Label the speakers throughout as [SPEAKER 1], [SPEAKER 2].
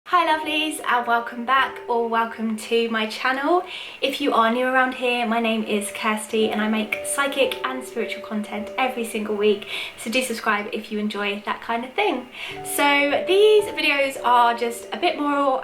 [SPEAKER 1] Hi lovelies, and welcome back or welcome to my channel. If you are new around here, my name is Kirsty and I make psychic and spiritual content every single week, so do subscribe if you enjoy that kind of thing. So these videos are just a bit more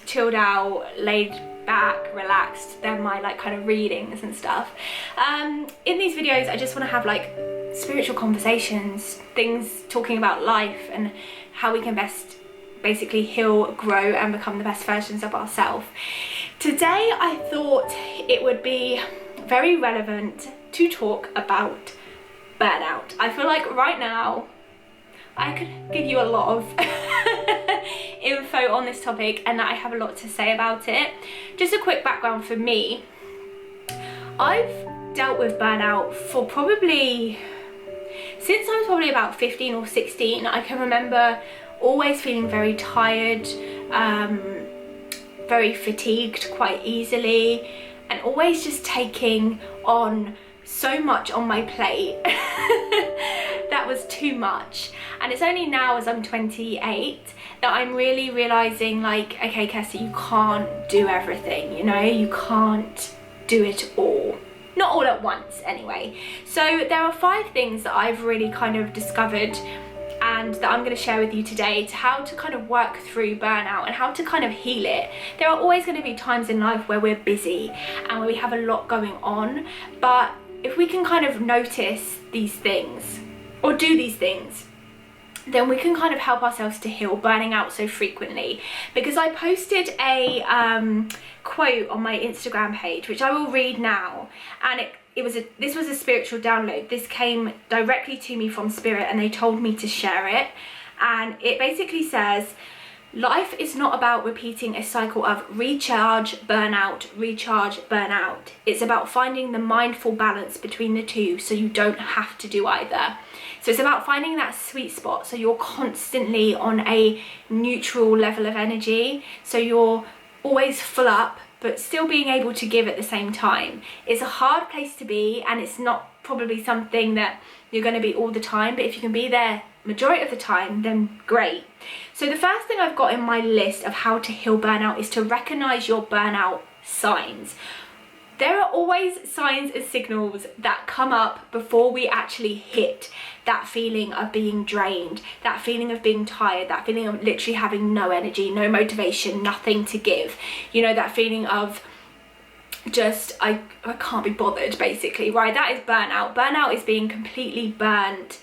[SPEAKER 1] chilled out, laid back, relaxed than my kind of readings and stuff. In these videos I just want to have spiritual conversations, things talking about life and how we can best basically heal, grow and become the best versions of ourselves. Today I thought it would be very relevant to talk about burnout. I feel like right now I could give you a lot of info on this topic and that I have a lot to say about it. Just a quick background for me. I've dealt with burnout for since I was probably about 15 or 16. I can remember always feeling very tired, very fatigued quite easily, and always just taking on so much on my plate that was too much. And it's only now, as I'm 28, that I'm really realizing okay Kirsty, you can't do everything, you can't do it all. Not all at once anyway. So there are 5 things that I've really kind of discovered and that I'm going to share with you today to how to kind of work through burnout and how to kind of heal it. There are always going to be times in life where we're busy and where we have a lot going on, but if we can kind of notice these things or do these things, then we can kind of help ourselves to heal burning out so frequently. Because I posted a quote on my Instagram page, which I will read now, and this was a spiritual download. This came directly to me from Spirit and they told me to share it. And it basically says, life is not about repeating a cycle of recharge, burnout, recharge, burnout. It's about finding the mindful balance between the two so you don't have to do either. So it's about finding that sweet spot so you're constantly on a neutral level of energy. So you're always full up but still being able to give at the same time. It's a hard place to be and it's not probably something that you're going to be all the time, but if you can be there majority of the time, then great. So the first thing I've got in my list of how to heal burnout is to recognize your burnout signs. There are always signs and signals that come up before we actually hit that feeling of being drained, that feeling of being tired, that feeling of literally having no energy, no motivation, nothing to give. That feeling of just, I can't be bothered basically, right? That is burnout. Burnout is being completely burnt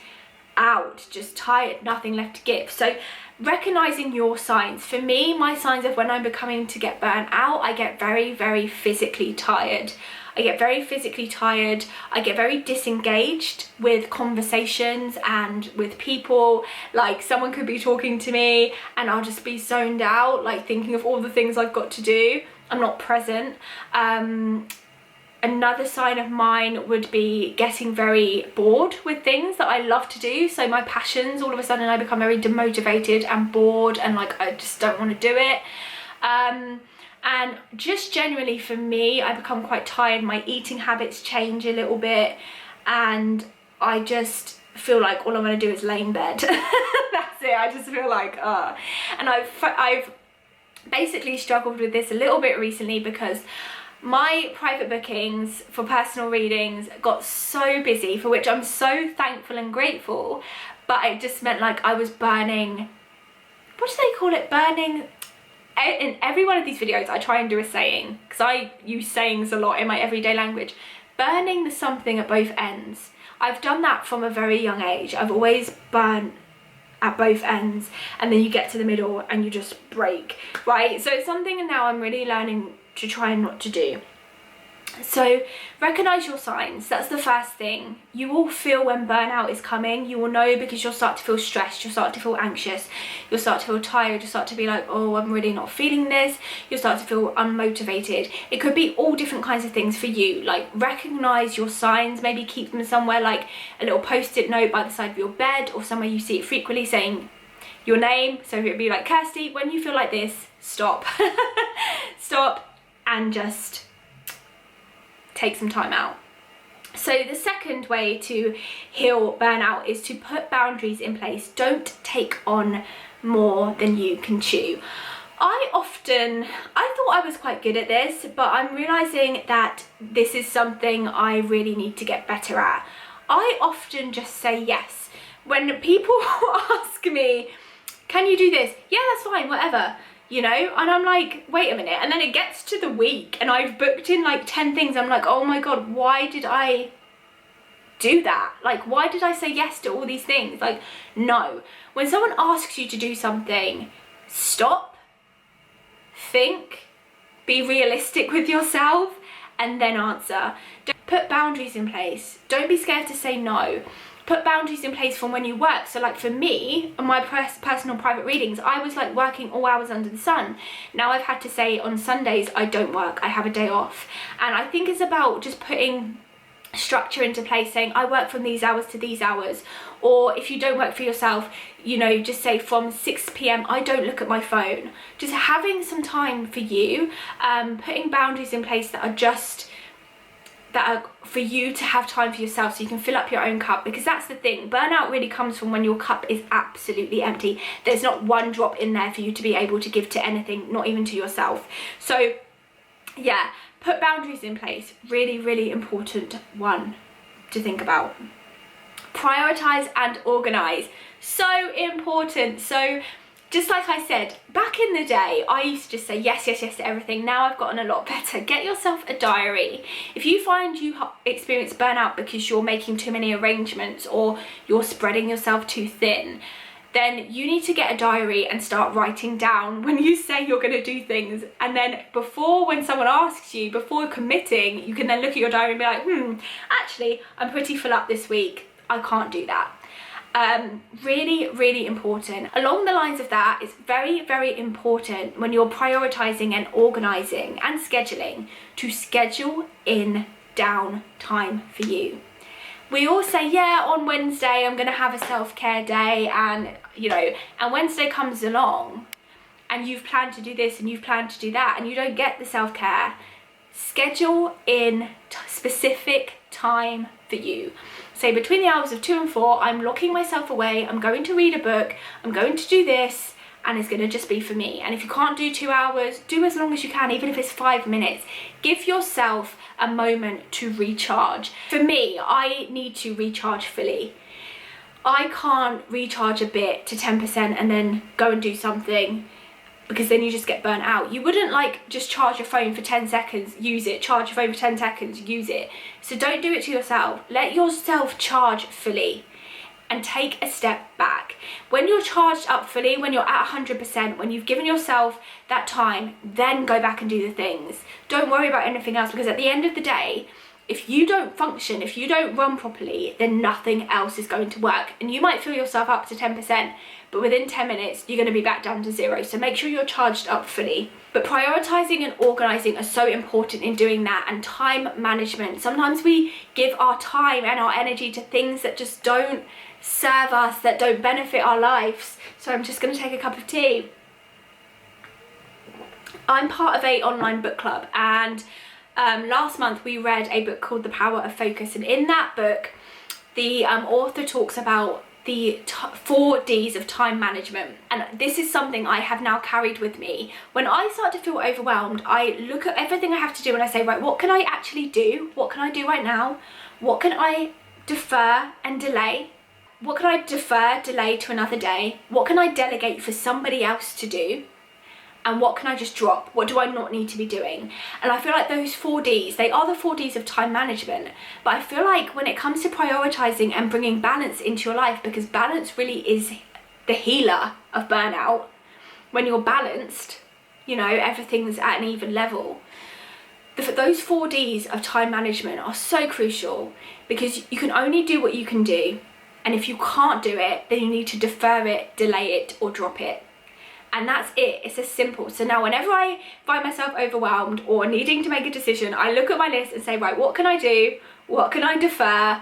[SPEAKER 1] out, just tired, nothing left to give. So recognizing your signs. For me, my signs of when I'm becoming to get burnt out, I get very, very physically tired. I get very physically tired. I get very disengaged with conversations and with people. Someone could be talking to me and I'll just be zoned out, thinking of all the things I've got to do. I'm not present. Another sign of mine would be getting very bored with things that I love to do. So my passions, all of a sudden I become very demotivated and bored and I just don't want to do it. And just generally for me, I become quite tired. My eating habits change a little bit and I just feel like all I'm going to do is lay in bed. That's it. I just feel and I've basically struggled with this a little bit recently because my private bookings for personal readings got so busy, for which I'm so thankful and grateful, but it just meant I was burning, what do they call it, burning. In every one of these videos I try and do a saying, because I use sayings a lot in my everyday language. Burning the something at both ends. I've done that from a very young age. I've always burned at both ends and then you get to the middle and you just break, right? So it's something now I'm really learning to try and not to do. So recognize your signs. That's the first thing. You will feel when burnout is coming. You will know because you'll start to feel stressed, you'll start to feel anxious, you'll start to feel tired, you'll start to be oh, I'm really not feeling this. You'll start to feel unmotivated. It could be all different kinds of things for you. Recognize your signs, maybe keep them somewhere, a little post-it note by the side of your bed or somewhere you see it frequently, saying your name. So it would be Kirsty, when you feel like this, stop. Stop and just take some time out. So the second way to heal burnout is to put boundaries in place. Don't take on more than you can chew. I thought I was quite good at this, but I'm realizing that this is something I really need to get better at. I often just say yes. When people ask me, can you do this? Yeah, that's fine, whatever, you know? And I'm like, wait a minute. And then it gets to the week and I've booked in like 10 things. I'm like, oh my God, why did I do that? Like, why did I say yes to all these things? Like, no. When someone asks you to do something, stop, think, be realistic with yourself, and then answer. Put boundaries in place. Don't be scared to say no. Put boundaries in place from when you work. So like for me, on my personal private readings, I was like working all hours under the sun. Now I've had to say on Sundays, I don't work, I have a day off. And I think it's about just putting structure into place, saying I work from these hours to these hours. Or if you don't work for yourself, you know, just say from 6 p.m. I don't look at my phone. Just having some time for you, putting boundaries in place that are for you to have time for yourself, so you can fill up your own cup. Because that's the thing, burnout really comes from when your cup is absolutely empty. There's not one drop in there for you to be able to give to anything, not even to yourself. So yeah, put boundaries in place. Really, really important one to think about. Prioritize and organize. So important. So just like I said, back in the day, I used to just say yes, yes, yes to everything. Now I've gotten a lot better. Get yourself a diary. If you find you experience burnout because you're making too many arrangements or you're spreading yourself too thin, then you need to get a diary and start writing down when you say you're going to do things. And then when someone asks you, before committing, you can then look at your diary and be like, actually, I'm pretty full up this week. I can't do that. Really, really important. Along the lines of that, it's very, very important when you're prioritizing and organizing and scheduling to schedule in downtime for you. We all say, yeah, on Wednesday I'm gonna have a self-care day, and you know, and Wednesday comes along and you've planned to do this and you've planned to do that and you don't get the self-care. Schedule in specific time for you. Say between the hours of 2 and 4, I'm locking myself away, I'm going to read a book, I'm going to do this, and it's going to just be for me. And if you can't do 2 hours, do as long as you can, even if it's 5 minutes. Give yourself a moment to recharge. For me, I need to recharge fully. I can't recharge a bit to 10% and then go and do something, because then you just get burnt out. You wouldn't like just charge your phone for 10 seconds, use it, charge your phone for 10 seconds, use it. So don't do it to yourself. Let yourself charge fully and take a step back. When you're charged up fully, when you're at 100%, when you've given yourself that time, then go back and do the things. Don't worry about anything else, because at the end of the day, if you don't function, if you don't run properly, then nothing else is going to work. And you might fill yourself up to 10%, but within 10 minutes, you're gonna be back down to 0. So make sure you're charged up fully. But prioritizing and organizing are so important in doing that, and time management. Sometimes we give our time and our energy to things that just don't serve us, that don't benefit our lives. So I'm just gonna take a cup of tea. I'm part of an online book club, and last month we read a book called The Power of Focus, and in that book the author talks about the 4 Ds of time management. And this is something I have now carried with me. When I start to feel overwhelmed, I look at everything I have to do and I say, right, what can I actually do? What can I do right now? What can I defer and delay? What can I defer, delay to another day? What can I delegate for somebody else to do? And what can I just drop? What do I not need to be doing? And I feel like those 4 Ds, they are the 4 Ds of time management. But I feel like when it comes to prioritizing and bringing balance into your life, because balance really is the healer of burnout. When you're balanced, you know, everything's at an even level. Those 4 Ds of time management are so crucial, because you can only do what you can do. And if you can't do it, then you need to defer it, delay it, or drop it. And that's it. It's as simple. So now whenever I find myself overwhelmed or needing to make a decision, I look at my list and say, right, what can I do? What can I defer?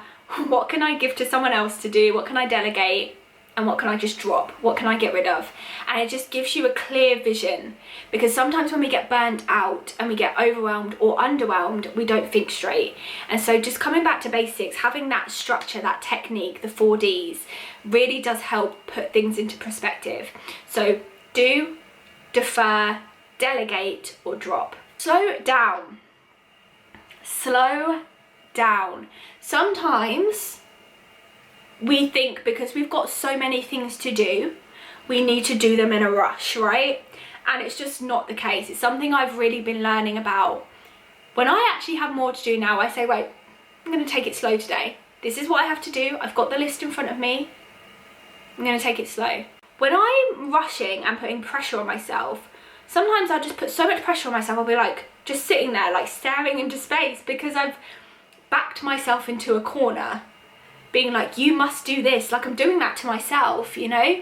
[SPEAKER 1] What can I give to someone else to do? What can I delegate? And what can I just drop? What can I get rid of? And it just gives you a clear vision, because sometimes when we get burnt out and we get overwhelmed or underwhelmed, we don't think straight. And so just coming back to basics, having that structure, that technique, the 4 Ds, really does help put things into perspective. So do, defer, delegate, or drop. Slow down. Slow down. Sometimes we think because we've got so many things to do, we need to do them in a rush, right? And it's just not the case. It's something I've really been learning about. When I actually have more to do now, I say, wait, I'm going to take it slow today. This is what I have to do. I've got the list in front of me. I'm going to take it slow. When I'm rushing and putting pressure on myself, sometimes I'll just put so much pressure on myself, I'll be like just sitting there like staring into space because I've backed myself into a corner, being like, you must do this, like I'm doing that to myself, you know?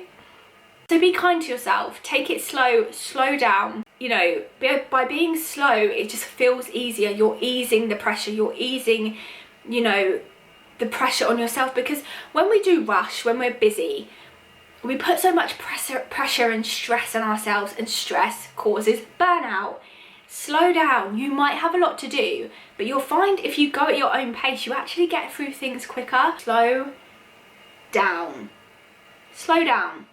[SPEAKER 1] So be kind to yourself, take it slow, slow down. You know, by being slow, it just feels easier. You're easing the pressure, you're easing, you know, the pressure on yourself, because when we do rush, when we're busy, we put so much pressure and stress on ourselves, and stress causes burnout. Slow down. You might have a lot to do, but you'll find if you go at your own pace, you actually get through things quicker. Slow down. Slow down.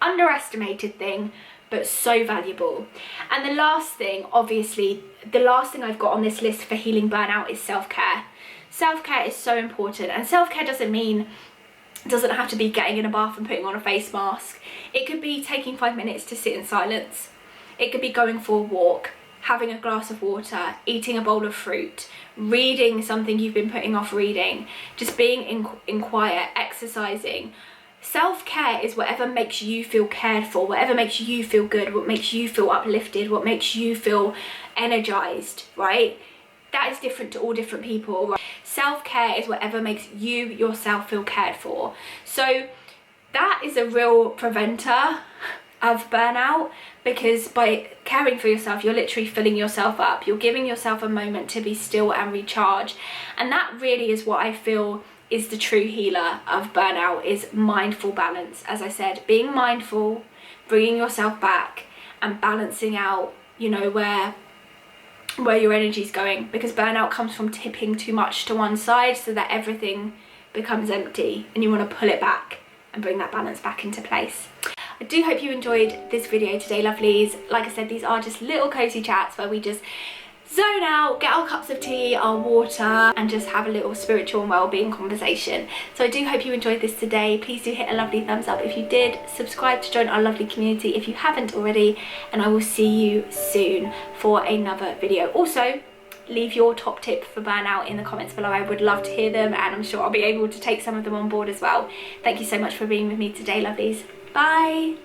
[SPEAKER 1] Underestimated thing, but so valuable. And the last thing, obviously, the last thing I've got on this list for healing burnout is self-care. Self-care is so important, and self-care doesn't have to be getting in a bath and putting on a face mask. It could be taking 5 minutes to sit in silence. It could be going for a walk, having a glass of water, eating a bowl of fruit, reading something you've been putting off reading, just being in quiet, exercising. Self-care is whatever makes you feel cared for, whatever makes you feel good, what makes you feel uplifted, what makes you feel energized, right? That is different to all different people. Right? Self-care is whatever makes you yourself feel cared for. So that is a real preventer of burnout, because by caring for yourself, you're literally filling yourself up. You're giving yourself a moment to be still and recharge. And that really is what I feel is the true healer of burnout, is mindful balance. As I said, being mindful, bringing yourself back and balancing out, you know, where your energy's going, because burnout comes from tipping too much to one side so that everything becomes empty, and you want to pull it back and bring that balance back into place. I do hope you enjoyed this video today, lovelies. Like I said, these are just little cozy chats where we just zone out, get our cups of tea, our water, and just have a little spiritual and well-being conversation. So I do hope you enjoyed this today. Please do hit a lovely thumbs up if you did. Subscribe to join our lovely community if you haven't already, and I will see you soon for another video. Also, leave your top tip for burnout in the comments below. I would love to hear them, and I'm sure I'll be able to take some of them on board as well. Thank you so much for being with me today, lovelies. Bye.